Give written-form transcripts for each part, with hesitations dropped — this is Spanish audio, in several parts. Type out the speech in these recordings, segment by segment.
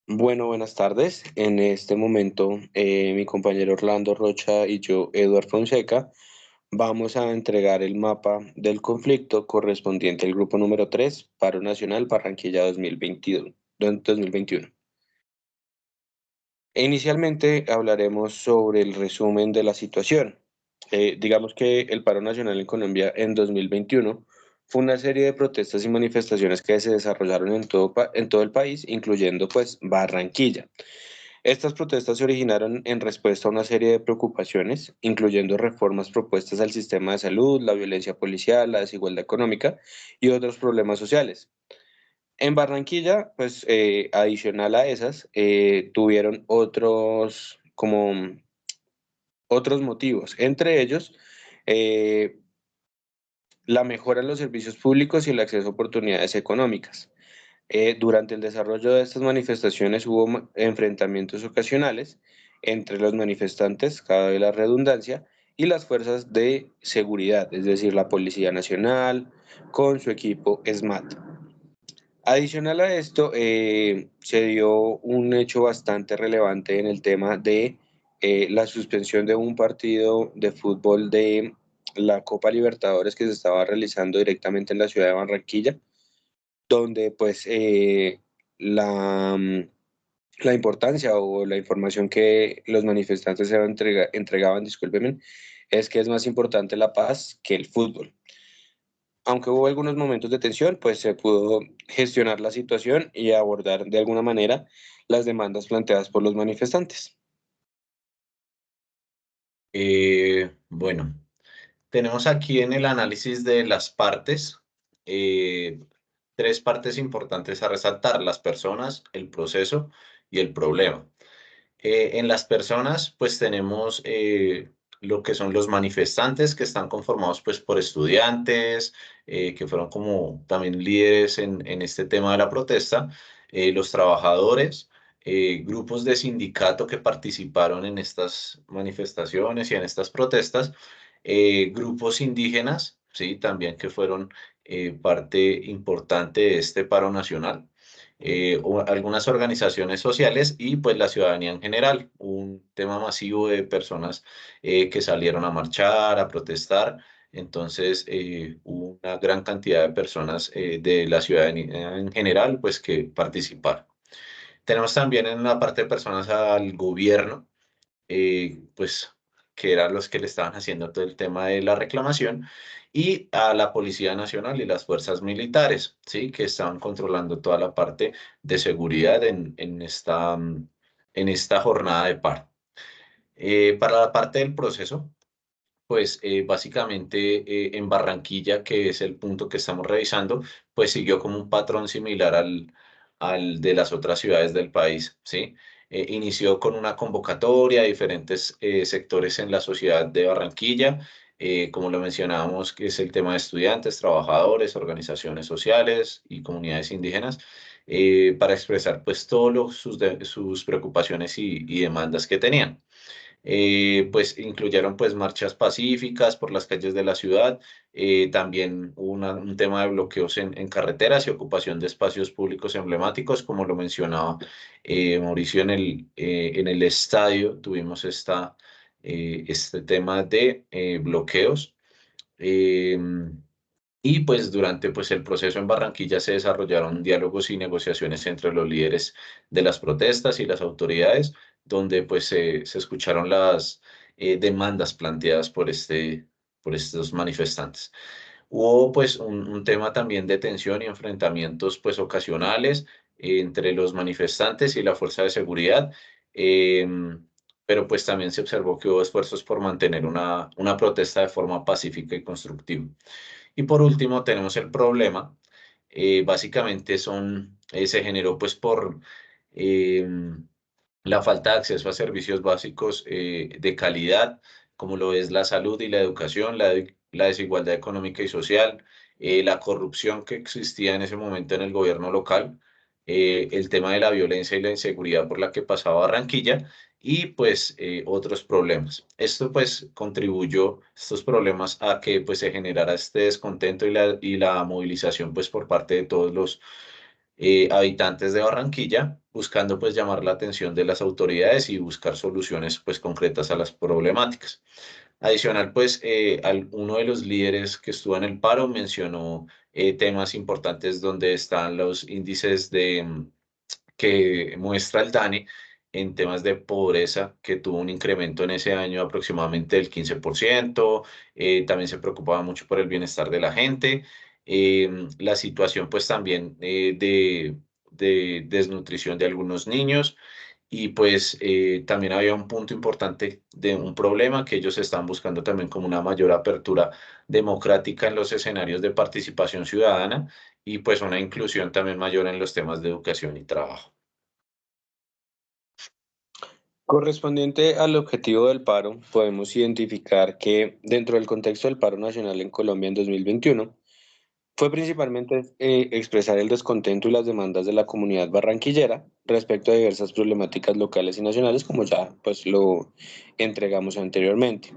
Bueno, buenas tardes. En este momento, mi compañero Orlando Rocha y yo, Eduard Fonseca, vamos a entregar el mapa del conflicto correspondiente al grupo número 3, Paro Nacional Barranquilla 2021. Inicialmente hablaremos sobre el resumen de la situación. Digamos que el paro nacional en Colombia en 2021 fue una serie de protestas y manifestaciones que se desarrollaron en todo el país, incluyendo pues Barranquilla. Estas protestas se originaron en respuesta a una serie de preocupaciones, incluyendo reformas propuestas al sistema de salud, la violencia policial, la desigualdad económica y otros problemas sociales. En Barranquilla, pues adicional a esas, tuvieron otros motivos, entre ellos eh, la mejora en los servicios públicos y el acceso a oportunidades económicas. Durante el desarrollo de estas manifestaciones hubo enfrentamientos ocasionales entre los manifestantes, cabe la redundancia, y las fuerzas de seguridad, es decir, la Policía Nacional con su equipo SMAT. Adicional a esto, se dio un hecho bastante relevante en el tema de la suspensión de un partido de fútbol de la Copa Libertadores que se estaba realizando directamente en la ciudad de Barranquilla, donde pues la importancia o la información que los manifestantes entregaban, discúlpenme, es que es más importante la paz que el fútbol. Aunque hubo algunos momentos de tensión, pues se pudo gestionar la situación y abordar de alguna manera las demandas planteadas por los manifestantes. Bueno, tenemos aquí en el análisis de las partes eh, tres partes importantes a resaltar: las personas, el proceso y el problema. En las personas, pues tenemos lo que son los manifestantes, que están conformados pues por estudiantes, que fueron como también líderes en este tema de la protesta, los trabajadores, grupos de sindicato que participaron en estas manifestaciones y en estas protestas, grupos indígenas, sí, también que fueron parte importante de este paro nacional, algunas organizaciones sociales y pues la ciudadanía en general, un tema masivo de personas que salieron a marchar, a protestar. Entonces, hubo una gran cantidad de personas de la ciudadanía en general, pues que participaron. Tenemos también en la parte de personas al gobierno, pues que eran los que le estaban haciendo todo el tema de la reclamación, y a la Policía Nacional y las fuerzas militares, ¿sí? Que estaban controlando toda la parte de seguridad en esta jornada de paro. Para la parte del proceso, pues básicamente en Barranquilla, que es el punto que estamos revisando, pues siguió como un patrón similar al de las otras ciudades del país, ¿sí? Inició con una convocatoria a diferentes sectores en la sociedad de Barranquilla, como lo mencionábamos, que es el tema de estudiantes, trabajadores, organizaciones sociales y comunidades indígenas, para expresar pues todos sus preocupaciones y demandas que tenían. Pues incluyeron pues marchas pacíficas por las calles de la ciudad, también hubo un tema de bloqueos en carreteras y ocupación de espacios públicos emblemáticos, como lo mencionaba Mauricio en el estadio, tuvimos este tema de bloqueos. Y pues durante pues, el proceso en Barranquilla se desarrollaron diálogos y negociaciones entre los líderes de las protestas y las autoridades, donde pues se escucharon las demandas planteadas por estos manifestantes. Hubo pues un tema también de tensión y enfrentamientos pues ocasionales entre los manifestantes y la fuerza de seguridad, pero pues también se observó que hubo esfuerzos por mantener una protesta de forma pacífica y constructiva. Y por último, tenemos el problema. Básicamente se generó pues por la falta de acceso a servicios básicos de calidad, como lo es la salud y la educación, la desigualdad económica y social, la corrupción que existía en ese momento en el gobierno local, el tema de la violencia y la inseguridad por la que pasaba Barranquilla y pues otros problemas. Esto pues contribuyó, estos problemas, a que pues se generara este descontento y la movilización pues por parte de todos habitantes de Barranquilla, buscando pues llamar la atención de las autoridades y buscar soluciones pues concretas a las problemáticas. Adicional, pues uno de los líderes que estuvo en el paro mencionó temas importantes donde están los índices que muestra el DANE en temas de pobreza, que tuvo un incremento en ese año aproximadamente del 15%. También se preocupaba mucho por el bienestar de la gente. La situación pues también de desnutrición de algunos niños. Y pues también había un punto importante de un problema que ellos están buscando también como una mayor apertura democrática en los escenarios de participación ciudadana y pues una inclusión también mayor en los temas de educación y trabajo. Correspondiente al objetivo del paro, podemos identificar que dentro del contexto del paro nacional en Colombia en 2021, fue principalmente expresar el descontento y las demandas de la comunidad barranquillera respecto a diversas problemáticas locales y nacionales, como ya pues lo entregamos anteriormente.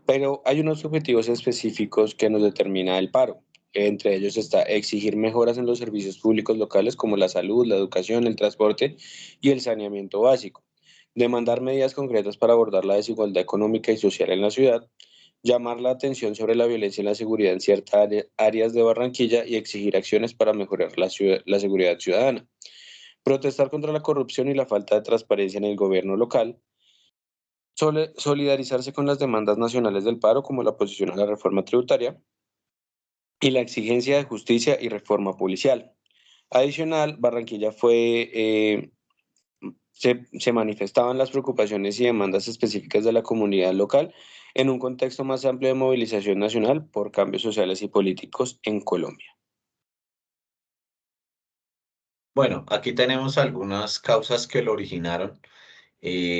Pero hay unos objetivos específicos que nos determina el paro. Entre ellos está exigir mejoras en los servicios públicos locales como la salud, la educación, el transporte y el saneamiento básico. Demandar medidas concretas para abordar la desigualdad económica y social en la ciudad. Llamar la atención sobre la violencia y la seguridad en ciertas áreas de Barranquilla y exigir acciones para mejorar la seguridad ciudadana. Protestar contra la corrupción y la falta de transparencia en el gobierno local. Solidarizarse con las demandas nacionales del paro, como la oposición a la reforma tributaria y la exigencia de justicia y reforma policial. Adicional, Barranquilla se manifestaban las preocupaciones y demandas específicas de la comunidad local en un contexto más amplio de movilización nacional por cambios sociales y políticos en Colombia. Bueno, aquí tenemos algunas causas que lo originaron,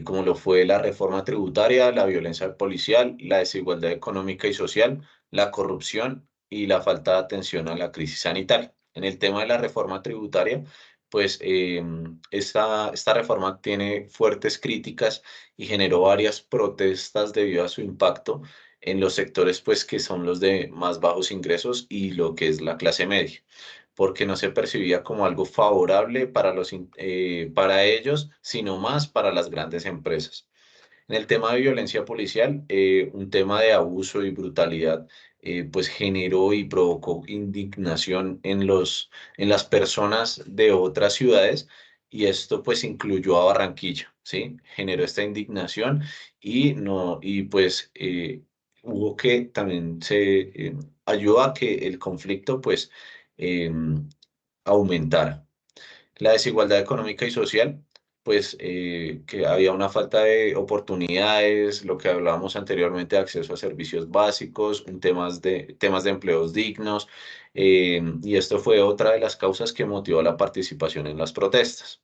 como lo fue la reforma tributaria, la violencia policial, la desigualdad económica y social, la corrupción y la falta de atención a la crisis sanitaria. En el tema de la reforma tributaria, pues esta reforma tiene fuertes críticas y generó varias protestas debido a su impacto en los sectores pues que son los de más bajos ingresos y lo que es la clase media, porque no se percibía como algo favorable para para ellos, sino más para las grandes empresas. En el tema de violencia policial, un tema de abuso y brutalidad, pues generó y provocó indignación en las personas de otras ciudades y esto pues incluyó a Barranquilla, ¿sí? Generó esta indignación y no, y pues hubo que también ayudó a que el conflicto pues aumentara. La desigualdad económica y social, pues que había una falta de oportunidades, lo que hablábamos anteriormente de acceso a servicios básicos, temas de empleos dignos, y esto fue otra de las causas que motivó la participación en las protestas.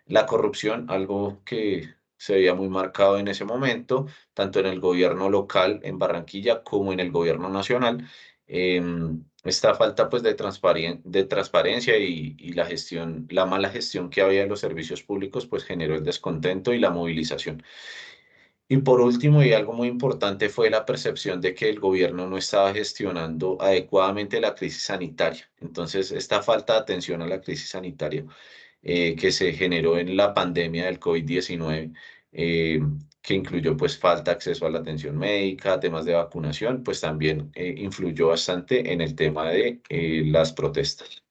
La corrupción, algo que se veía muy marcado en ese momento, tanto en el gobierno local en Barranquilla como en el gobierno nacional. Esta falta pues de transparencia y la gestión, la mala gestión que había de los servicios públicos pues generó el descontento y la movilización. Y por último, y algo muy importante, fue la percepción de que el gobierno no estaba gestionando adecuadamente la crisis sanitaria. Entonces, esta falta de atención a la crisis sanitaria que se generó en la pandemia del COVID-19, eh, que incluyó pues falta de acceso a la atención médica, temas de vacunación, pues también influyó bastante en el tema de las protestas.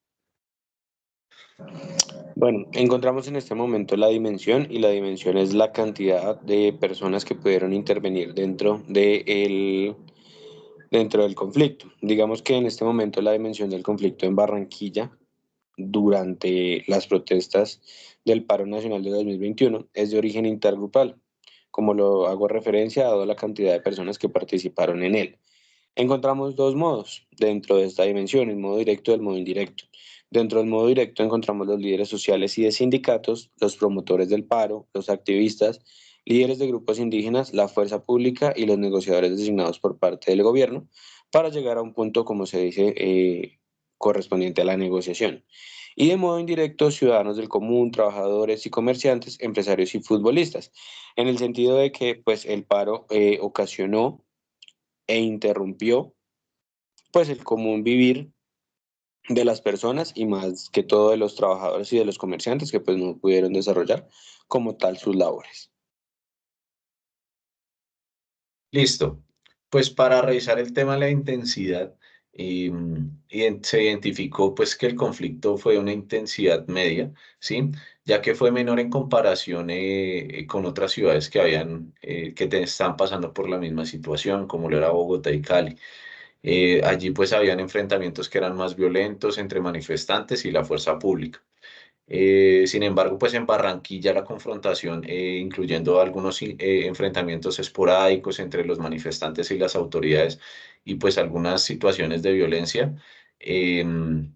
Bueno, encontramos en este momento la dimensión y la dimensión es la cantidad de personas que pudieron intervenir dentro del conflicto. Digamos que en este momento la dimensión del conflicto en Barranquilla durante las protestas del paro nacional de 2021 es de origen intergrupal, como lo hago referencia dado la cantidad de personas que participaron en él. Encontramos dos modos dentro de esta dimensión, el modo directo y el modo indirecto. Dentro del modo directo encontramos los líderes sociales y de sindicatos, los promotores del paro, los activistas, líderes de grupos indígenas, la fuerza pública y los negociadores designados por parte del gobierno para llegar a un punto, como se dice, correspondiente a la negociación. Y de modo indirecto, ciudadanos del común, trabajadores y comerciantes, empresarios y futbolistas, en el sentido de que pues, el paro ocasionó e interrumpió pues el común vivir de las personas y más que todo de los trabajadores y de los comerciantes que pues no pudieron desarrollar como tal sus labores. Listo. Pues para revisar el tema de la intensidad, se identificó pues que el conflicto fue de una intensidad media, ¿sí? Ya que fue menor en comparación con otras ciudades que estaban pasando por la misma situación, como lo era Bogotá y Cali. Allí pues habían enfrentamientos que eran más violentos entre manifestantes y la fuerza pública. Sin embargo, pues en Barranquilla la confrontación, incluyendo algunos enfrentamientos esporádicos entre los manifestantes y las autoridades y pues algunas situaciones de violencia, em,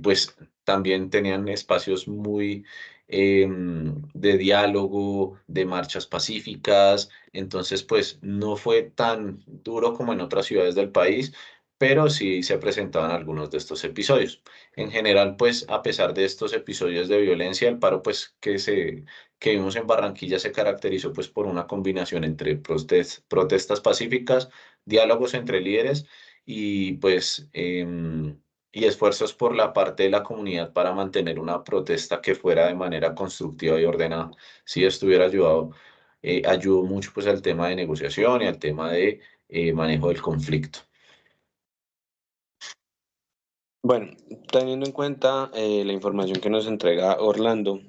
pues también tenían espacios muy de diálogo, de marchas pacíficas, entonces pues no fue tan duro como en otras ciudades del país, pero sí se presentaban algunos de estos episodios. En general, pues a pesar de estos episodios de violencia, el paro pues que vimos en Barranquilla se caracterizó pues por una combinación entre protestas pacíficas, diálogos entre líderes y pues y esfuerzos por la parte de la comunidad para mantener una protesta que fuera de manera constructiva y ordenada. Si estuviera ayudó mucho pues al tema de negociación y al tema de manejo del conflicto. Bueno, teniendo en cuenta la información que nos entrega Orlando,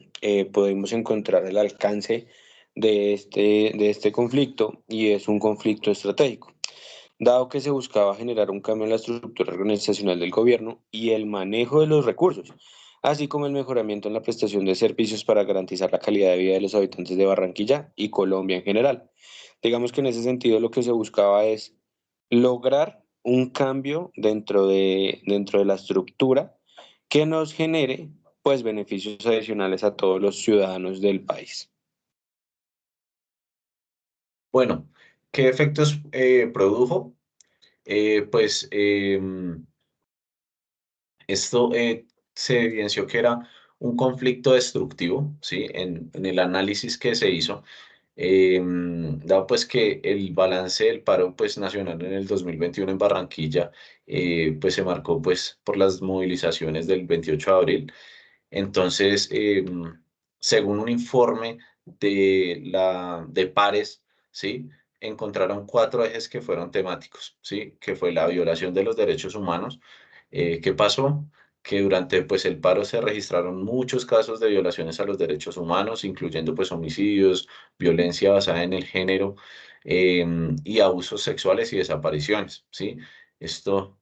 podemos encontrar el alcance de este conflicto y es un conflicto estratégico, dado que se buscaba generar un cambio en la estructura organizacional del gobierno y el manejo de los recursos, así como el mejoramiento en la prestación de servicios para garantizar la calidad de vida de los habitantes de Barranquilla y Colombia en general. Digamos que en ese sentido lo que se buscaba es lograr un cambio dentro de la estructura que nos genere pues beneficios adicionales a todos los ciudadanos del país. Bueno, ¿qué efectos produjo? Pues esto se evidenció que era un conflicto destructivo, ¿sí? En el análisis que se hizo, dado pues que el balance del paro pues, nacional en el 2021 en Barranquilla pues se marcó pues por las movilizaciones del 28 de abril. Entonces, según un informe de Pares, ¿sí? Encontraron cuatro ejes que fueron temáticos, ¿sí? Que fue la violación de los derechos humanos. ¿Qué pasó? Que durante pues, el paro se registraron muchos casos de violaciones a los derechos humanos, incluyendo pues, homicidios, violencia basada en el género y abusos sexuales y desapariciones, ¿sí? Esto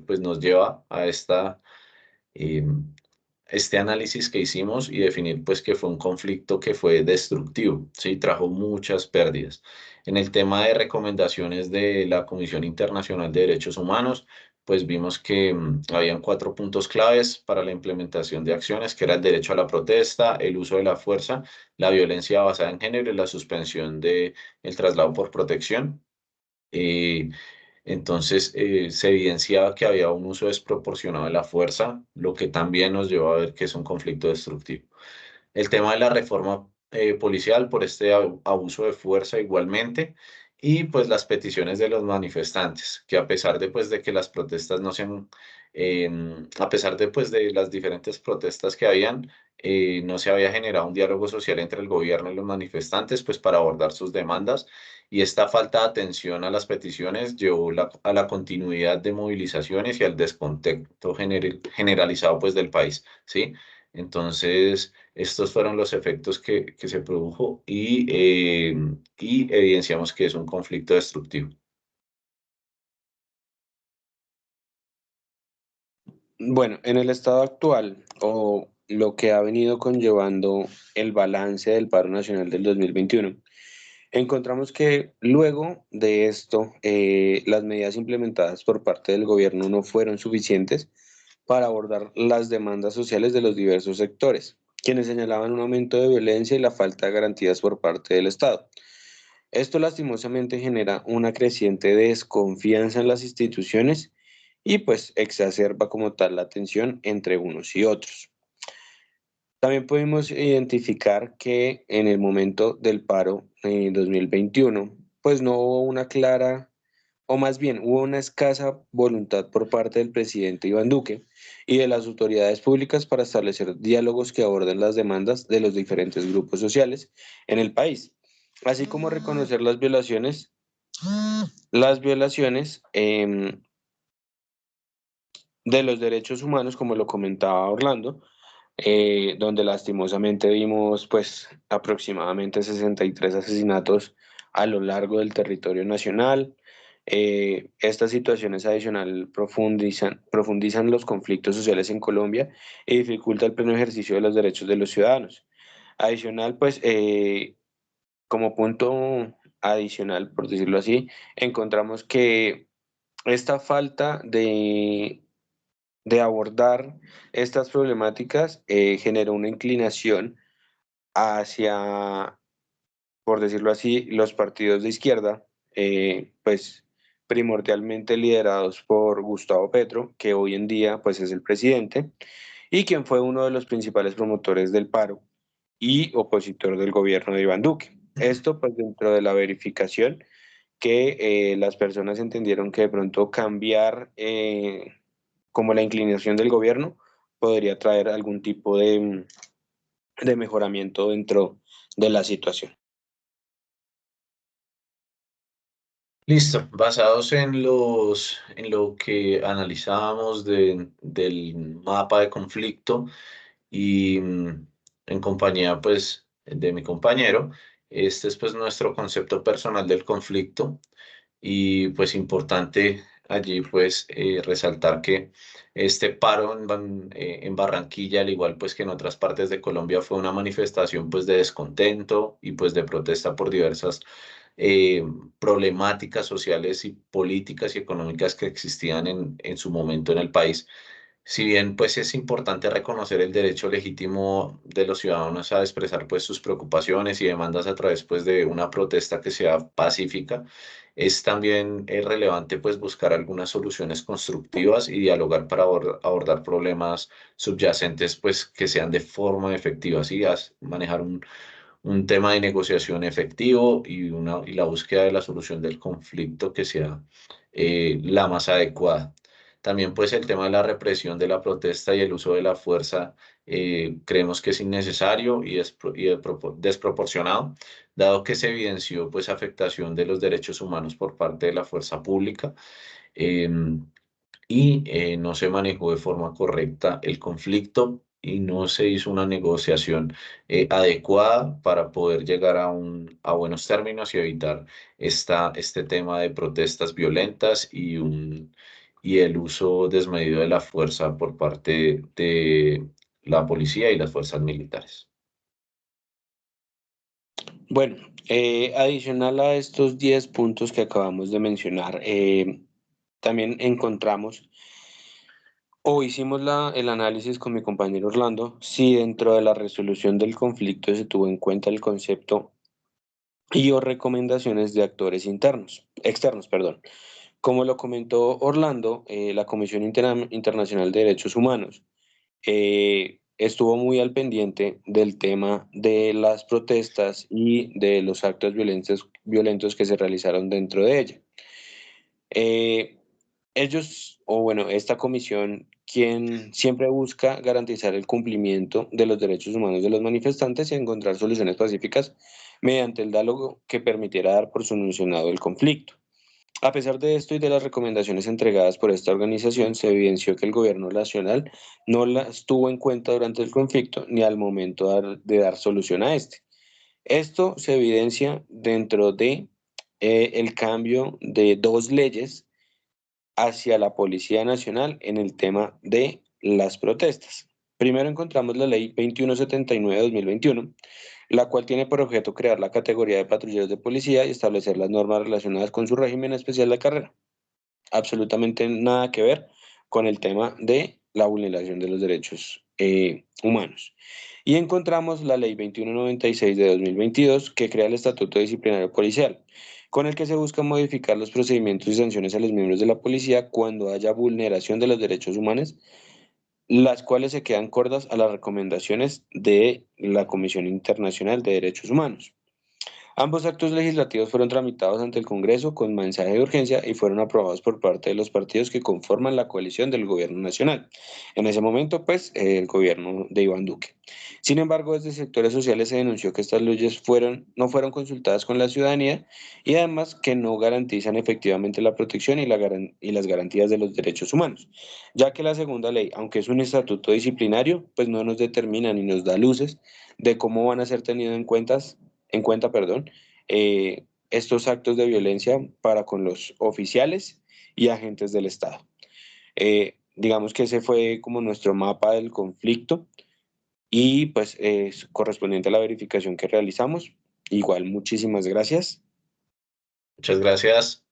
pues, nos lleva a eh, este análisis que hicimos y definir pues que fue un conflicto que fue destructivo, ¿sí? Trajo muchas pérdidas. En el tema de recomendaciones de la Comisión Internacional de Derechos Humanos, pues vimos que habían cuatro puntos claves para la implementación de acciones, que era el derecho a la protesta, el uso de la fuerza, la violencia basada en género y la suspensión de el traslado por protección. Eh, entonces, se evidenciaba que había un uso desproporcionado de la fuerza, lo que también nos llevó a ver que es un conflicto destructivo. El tema de la reforma policial por este abuso de fuerza igualmente, y pues las peticiones de los manifestantes, que a pesar de, pues, de que las protestas no sean, a pesar de, pues, de las diferentes protestas que habían, no se había generado un diálogo social entre el gobierno y los manifestantes, pues para abordar sus demandas, y esta falta de atención a las peticiones llevó a la continuidad de movilizaciones y al descontento generalizado, pues, del país, ¿sí? Entonces, estos fueron los efectos que se produjo y evidenciamos que es un conflicto destructivo. Bueno, en el estado actual o lo que ha venido conllevando el balance del paro nacional del 2021, encontramos que luego de esto, las medidas implementadas por parte del gobierno no fueron suficientes para abordar las demandas sociales de los diversos sectores, quienes señalaban un aumento de violencia y la falta de garantías por parte del Estado. Esto lastimosamente genera una creciente desconfianza en las instituciones y pues exacerba como tal la tensión entre unos y otros. También pudimos identificar que en el momento del paro en 2021, pues no hubo una clara o más bien hubo una escasa voluntad por parte del presidente Iván Duque y de las autoridades públicas para establecer diálogos que aborden las demandas de los diferentes grupos sociales en el país, así como reconocer las violaciones de los derechos humanos, como lo comentaba Orlando, donde lastimosamente vimos pues aproximadamente 63 asesinatos a lo largo del territorio nacional. Estas situaciones adicional profundizan los conflictos sociales en Colombia y dificulta el pleno ejercicio de los derechos de los ciudadanos. Adicional, pues, como punto adicional, por decirlo así, encontramos que esta falta de abordar estas problemáticas generó una inclinación hacia, por decirlo así, los partidos de izquierda, pues primordialmente liderados por Gustavo Petro, que hoy en día pues es el presidente, y quien fue uno de los principales promotores del paro y opositor del gobierno de Iván Duque. Esto pues dentro de la verificación que las personas entendieron que de pronto cambiar como la inclinación del gobierno podría traer algún tipo de mejoramiento dentro de la situación. Listo, basados en lo que analizábamos del mapa de conflicto y en compañía pues de mi compañero, este es pues nuestro concepto personal del conflicto. Y pues importante allí pues resaltar que este paro en Barranquilla, al igual pues que en otras partes de Colombia, fue una manifestación pues de descontento y pues de protesta por diversas eh, problemáticas sociales y políticas y económicas que existían en su momento en el país. Si bien pues es importante reconocer el derecho legítimo de los ciudadanos a expresar pues sus preocupaciones y demandas a través pues de una protesta que sea pacífica, es también relevante pues buscar algunas soluciones constructivas y dialogar para abordar problemas subyacentes pues que sean de forma efectiva, así manejar un tema de negociación efectivo y la búsqueda de la solución del conflicto que sea la más adecuada. También pues el tema de la represión de la protesta y el uso de la fuerza creemos que es innecesario y desproporcionado, dado que se evidenció pues afectación de los derechos humanos por parte de la fuerza pública. em, no se manejó de forma correcta el conflicto y no se hizo una negociación adecuada para poder llegar a buenos términos y evitar este tema de protestas violentas y el uso desmedido de la fuerza por parte de la policía y las fuerzas militares. Bueno, adicional a estos 10 puntos que acabamos de mencionar, también encontramos o hicimos el análisis con mi compañero Orlando si dentro de la resolución del conflicto se tuvo en cuenta el concepto y o recomendaciones de actores externos, perdón. Como lo comentó Orlando, la Comisión Internacional de Derechos Humanos estuvo muy al pendiente del tema de las protestas y de los actos violentos que se realizaron dentro de ella. Eh, Ellos, o bueno, esta comisión, quien siempre busca garantizar el cumplimiento de los derechos humanos de los manifestantes y encontrar soluciones pacíficas mediante el diálogo que permitiera dar por solucionado el conflicto. A pesar de esto y de las recomendaciones entregadas por esta organización, se evidenció que el gobierno nacional no las tuvo en cuenta durante el conflicto ni al momento de dar solución a este. Esto se evidencia dentro de el cambio de dos leyes hacia la Policía Nacional en el tema de las protestas. Primero encontramos la ley 2179 de 2021, la cual tiene por objeto crear la categoría de patrulleros de policía y establecer las normas relacionadas con su régimen especial de carrera. Absolutamente nada que ver con el tema de la vulneración de los derechos humanos. Y encontramos la ley 2196 de 2022 que crea el Estatuto Disciplinario Policial, con el que se busca modificar los procedimientos y sanciones a los miembros de la policía cuando haya vulneración de los derechos humanos, las cuales se quedan cortas a las recomendaciones de la Comisión Internacional de Derechos Humanos. Ambos actos legislativos fueron tramitados ante el Congreso con mensaje de urgencia y fueron aprobados por parte de los partidos que conforman la coalición del gobierno nacional. En ese momento, pues, el gobierno de Iván Duque. Sin embargo, desde sectores sociales se denunció que estas leyes no fueron consultadas con la ciudadanía y además que no garantizan efectivamente la protección y las garantías de los derechos humanos, ya que la segunda ley, aunque es un estatuto disciplinario, pues no nos determina ni nos da luces de cómo van a ser tenidos en cuenta, perdón, estos actos de violencia para con los oficiales y agentes del Estado. Digamos que ese fue como nuestro mapa del conflicto y pues correspondiente a la verificación que realizamos. Igual, muchísimas gracias. Muchas gracias.